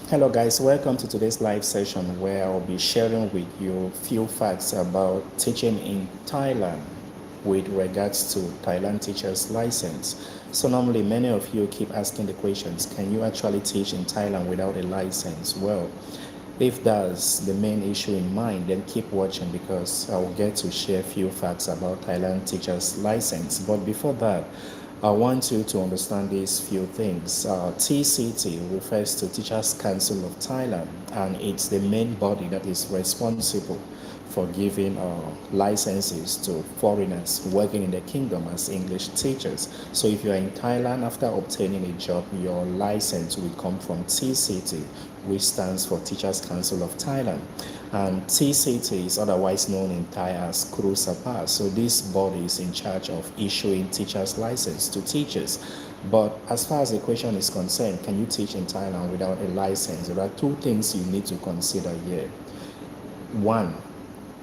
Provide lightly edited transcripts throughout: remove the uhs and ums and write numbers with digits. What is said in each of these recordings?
Hello guys, welcome to today's live session where I'll be sharing with you few facts about teaching in Thailand with regards to Thailand teacher's license. So normally many of you keep asking the questions, can you actually teach in Thailand without a license? Well, if that's the main issue in mind, then keep watching because I will get to share few facts about Thailand teacher's license. But before that, I want you to understand these few things. TCT refers to Teachers Council of Thailand, and it's the main body that is responsible for giving licenses to foreigners working in the kingdom as English teachers. So if you are in Thailand after obtaining a job, your license will come from TCT, which stands for Teachers Council of Thailand. And TCT is otherwise known in Thai as Kru Sapa. So this body is in charge of issuing teachers' license to teachers. But as far as the question is concerned, can you teach in Thailand without a license? There are two things you need to consider here. One,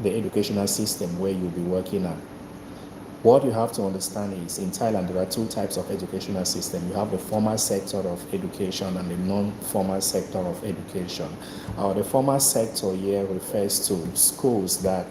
the educational system where you'll be working at. What you have to understand is in Thailand there are two types of educational system. You have the formal sector of education and the non-formal sector of education. The formal sector here refers to schools that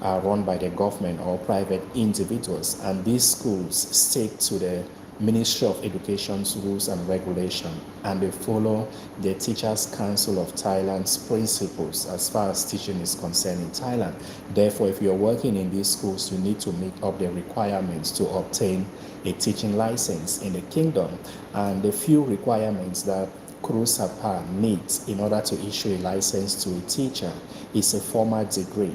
are run by the government or private individuals, and these schools stick to the Ministry of Education's rules and regulation, and they follow the Teachers Council of Thailand's principles as far as teaching is concerned in Thailand. Therefore, if you're working in these schools, you need to meet up the requirements to obtain a teaching license in the kingdom. And the few requirements that Kru Sapa needs in order to issue a license to a teacher is a formal degree.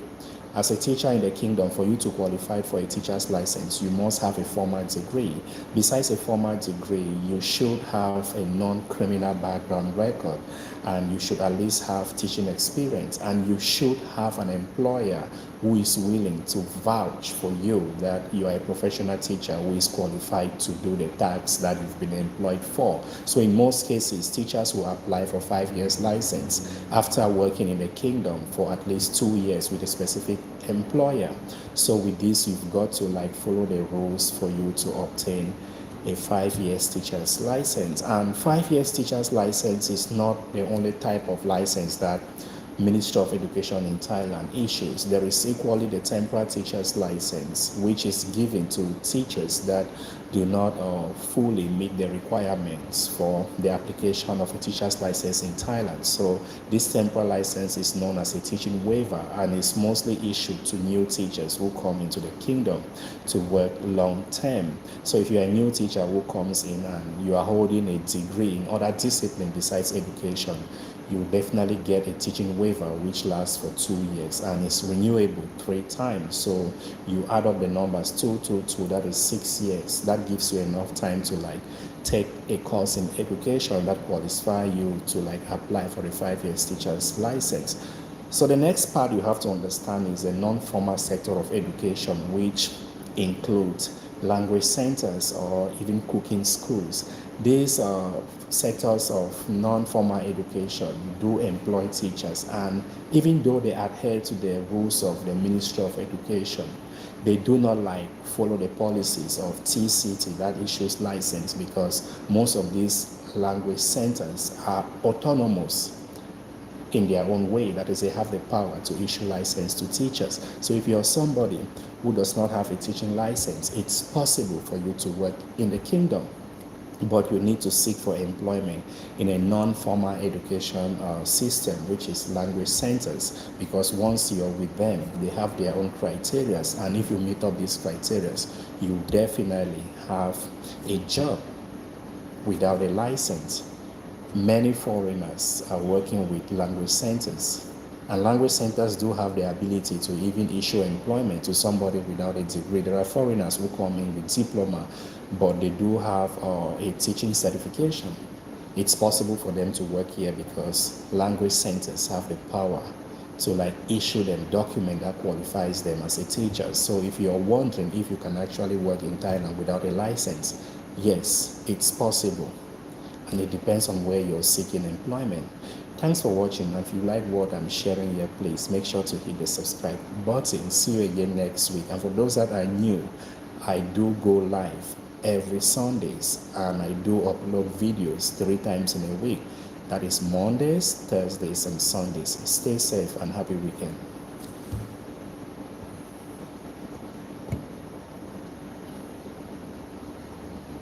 As a teacher in the kingdom, for you to qualify for a teacher's license, you must have a formal degree. Besides a formal degree, you should have a non-criminal background record, and you should at least have teaching experience, and you should have an employer who is willing to vouch for you that you are a professional teacher who is qualified to do the tasks that you've been employed for. So in most cases, teachers will apply for 5 years license after working in the kingdom for at least 2 years with a specific employer. So with this, you've got to follow the rules for you to obtain a 5 years teacher's license. And 5 years teacher's license is not the only type of license that Ministry of Education in Thailand issues. There is equally the temporary teacher's license, which is given to teachers that do not fully meet the requirements for the application of a teacher's license in Thailand. So this temporary license is known as a teaching waiver, and is mostly issued to new teachers who come into the kingdom to work long term. So if you're a new teacher who comes in and you are holding a degree in other discipline besides education, you definitely get a teaching waiver which lasts for 2 years and is renewable 3 times. So you add up the numbers, 2, 2, 2, that is 6 years. That gives you enough time to take a course in education that qualifies you to apply for the 5 years teacher's license. So the next part you have to understand is the non-formal sector of education, which includes language centers or even cooking schools. These sectors of non-formal education do employ teachers, and even though they adhere to the rules of the Ministry of Education, they do not follow the policies of TCT that issues license, because most of these language centers are autonomous in their own way. That is, they have the power to issue license to teachers. So if you're somebody who does not have a teaching license, it's possible for you to work in the kingdom, but you need to seek for employment in a non-formal education system, which is language centers, because once you're with them, they have their own criteria, and if you meet up these criteria, you definitely have a job without a license. Many foreigners are working with language centers, and language centers do have the ability to even issue employment to somebody without a degree. There are foreigners who come in with diploma, but they do have a teaching certification. It's possible for them to work here because language centers have the power to issue them document that qualifies them as a teacher. So if you're wondering if you can actually work in Thailand without a license, yes, it's possible. And it depends on where you're seeking employment. Thanks for watching, and if you like what I'm sharing here, please make sure to hit the subscribe button. See you again next week. And for those that are new, I do go live every Sundays, and I do upload videos 3 times in a week. That is Mondays, Thursdays, and Sundays. Stay safe and happy weekend.